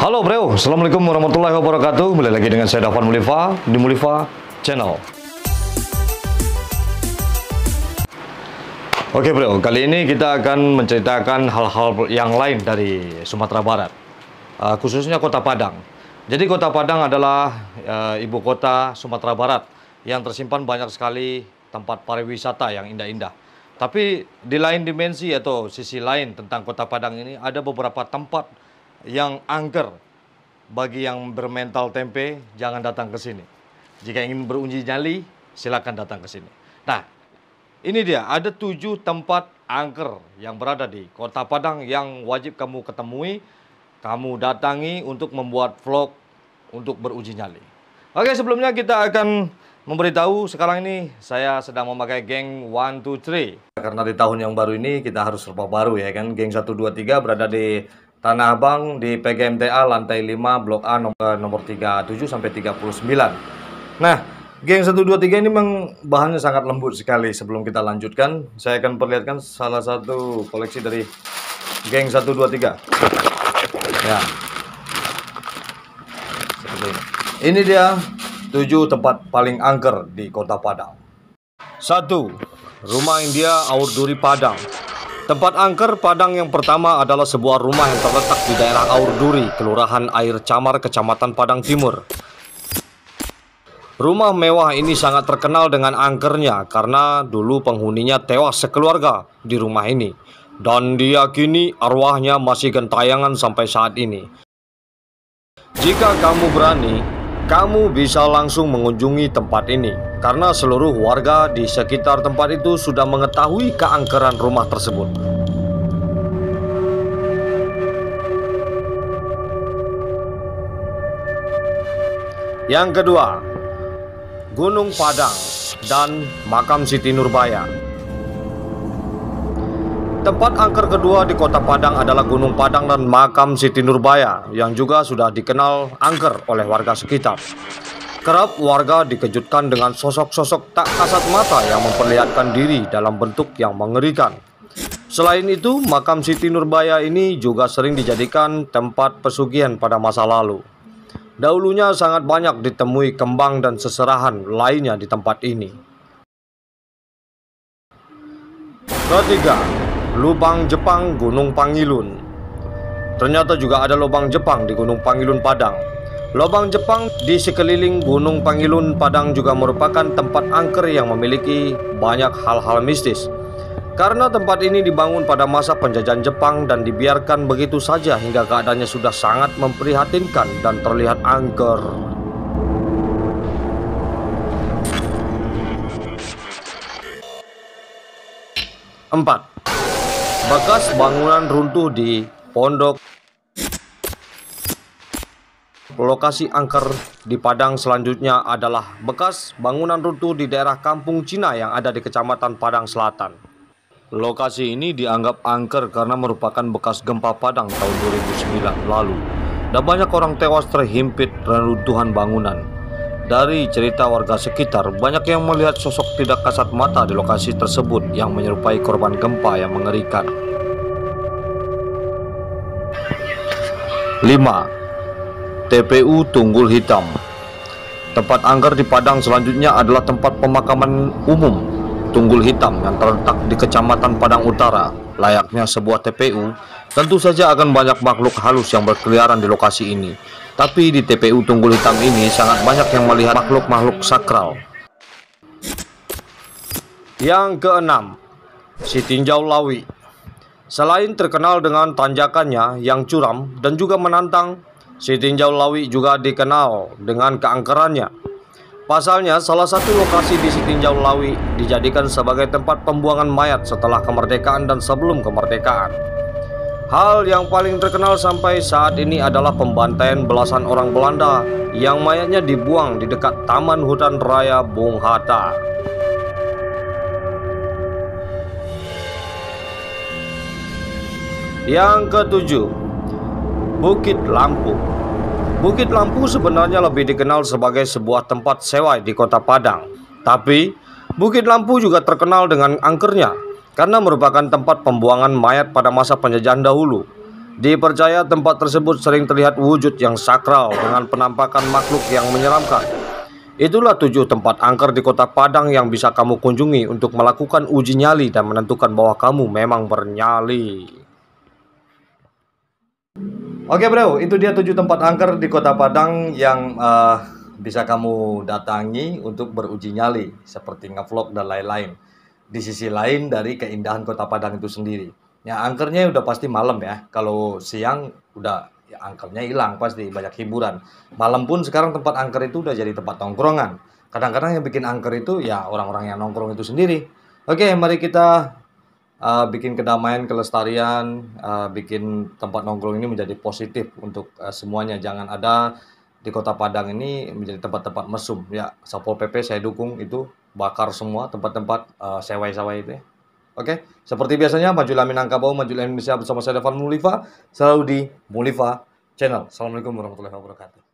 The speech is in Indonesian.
Halo bro, Assalamualaikum warahmatullahi wabarakatuh. Kembali lagi dengan saya Dafan Mulifa di Mulifa Channel. Oke bro, kali ini kita akan menceritakan hal-hal yang lain dari Sumatera Barat, khususnya Kota Padang. Jadi Kota Padang adalah ibu kota Sumatera Barat yang tersimpan banyak sekali tempat pariwisata yang indah-indah. Tapi di lain dimensi atau sisi lain tentang Kota Padang ini ada beberapa tempat yang angker. Bagi yang bermental tempe, jangan datang ke sini. Jika ingin beruji nyali, silakan datang ke sini. Nah, ini dia, ada 7 tempat angker yang berada di Kota Padang yang wajib kamu ketemui, kamu datangi untuk membuat vlog untuk beruji nyali. Oke, sebelumnya kita akan memberitahu sekarang ini saya sedang memakai geng 1, 2, 3. Karena di tahun yang baru ini kita harus serba baru ya kan. Geng 1, 2, 3 berada di Tanah Abang di PGMTA lantai 5 Blok A nomor 37 sampai 39. Nah, geng 1, 2, 3 ini memang bahannya sangat lembut sekali. Sebelum kita lanjutkan, saya akan perlihatkan salah satu koleksi dari geng 1, 2, 3. Ya. Seperti ini. Ini dia 7 tempat paling angker di Kota Padang. 1. Rumah India Aur Duri Padang. Tempat angker Padang yang pertama adalah sebuah rumah yang terletak di daerah Aur Duri, Kelurahan Air Camar, Kecamatan Padang Timur. Rumah mewah ini sangat terkenal dengan angkernya karena dulu penghuninya tewas sekeluarga di rumah ini. Dan diyakini arwahnya masih gentayangan sampai saat ini. Jika kamu berani, kamu bisa langsung mengunjungi tempat ini karena seluruh warga di sekitar tempat itu sudah mengetahui keangkeran rumah tersebut. Yang kedua, Gunung Padang dan Makam Siti Nurbaya. Tempat angker kedua di Kota Padang adalah Gunung Padang dan Makam Siti Nurbaya yang juga sudah dikenal angker oleh warga sekitar. Kerap warga dikejutkan dengan sosok-sosok tak kasat mata yang memperlihatkan diri dalam bentuk yang mengerikan. Selain itu, Makam Siti Nurbaya ini juga sering dijadikan tempat pesugihan pada masa lalu. Dahulunya sangat banyak ditemui kembang dan seserahan lainnya di tempat ini. Ketiga, Lubang Jepang Gunung Pangilun. Ternyata juga ada lubang Jepang di Gunung Pangilun Padang. Lubang Jepang di sekeliling Gunung Pangilun Padang juga merupakan tempat angker yang memiliki banyak hal-hal mistis. Karena tempat ini dibangun pada masa penjajahan Jepang dan dibiarkan begitu saja hingga keadaannya sudah sangat memprihatinkan dan terlihat angker. 4. Bekas bangunan runtuh di Pondok. Lokasi angker di Padang selanjutnya adalah bekas bangunan runtuh di daerah Kampung Cina yang ada di Kecamatan Padang Selatan. Lokasi ini dianggap angker karena merupakan bekas gempa Padang tahun 2009 lalu. Dan banyak orang tewas terhimpit reruntuhan bangunan. Dari cerita warga sekitar, banyak yang melihat sosok tidak kasat mata di lokasi tersebut yang menyerupai korban gempa yang mengerikan. 5. TPU Tunggul Hitam. Tempat angker di Padang selanjutnya adalah tempat pemakaman umum Tunggul Hitam yang terletak di Kecamatan Padang Utara. Layaknya sebuah TPU, tentu saja akan banyak makhluk halus yang berkeliaran di lokasi ini. Tapi di TPU Tunggul Hitam ini sangat banyak yang melihat makhluk-makhluk sakral. Yang keenam, Sitinjau Lawi. Selain terkenal dengan tanjakannya yang curam dan juga menantang, Sitinjau Lawi juga dikenal dengan keangkerannya. Pasalnya, salah satu lokasi di Sitinjau Lawi dijadikan sebagai tempat pembuangan mayat setelah kemerdekaan dan sebelum kemerdekaan. Hal yang paling terkenal sampai saat ini adalah pembantaian belasan orang Belanda yang mayatnya dibuang di dekat Taman Hutan Raya Bung Hatta. Yang ketujuh, Bukit Lampu. Bukit Lampu sebenarnya lebih dikenal sebagai sebuah tempat sewa di Kota Padang. Tapi, Bukit Lampu juga terkenal dengan angkernya karena merupakan tempat pembuangan mayat pada masa penjajahan dahulu. Dipercaya tempat tersebut sering terlihat wujud yang sakral dengan penampakan makhluk yang menyeramkan. Itulah 7 tempat angker di Kota Padang yang bisa kamu kunjungi untuk melakukan uji nyali dan menentukan bahwa kamu memang bernyali. Oke bro, itu dia 7 tempat angker di Kota Padang yang bisa kamu datangi untuk beruji nyali, seperti ngevlog dan lain-lain. Di sisi lain dari keindahan Kota Padang itu sendiri. Ya angkernya udah pasti malam ya. Kalau siang udah ya angkernya hilang pasti, banyak hiburan. Malam pun sekarang tempat angker itu udah jadi tempat nongkrongan. Kadang-kadang yang bikin angker itu ya orang-orang yang nongkrong itu sendiri. Oke, mari kita bikin kedamaian, kelestarian, bikin tempat nongkrong ini menjadi positif untuk semuanya. Jangan ada di Kota Padang ini menjadi tempat-tempat mesum. Ya, Satpol PP saya dukung itu, bakar semua tempat-tempat sewai-sewai itu ya. Oke, seperti biasanya majulah Minangkabau, majulah Indonesia bersama saya Devan Mulifa, selalu di Mulifa Channel. Assalamualaikum warahmatullahi wabarakatuh.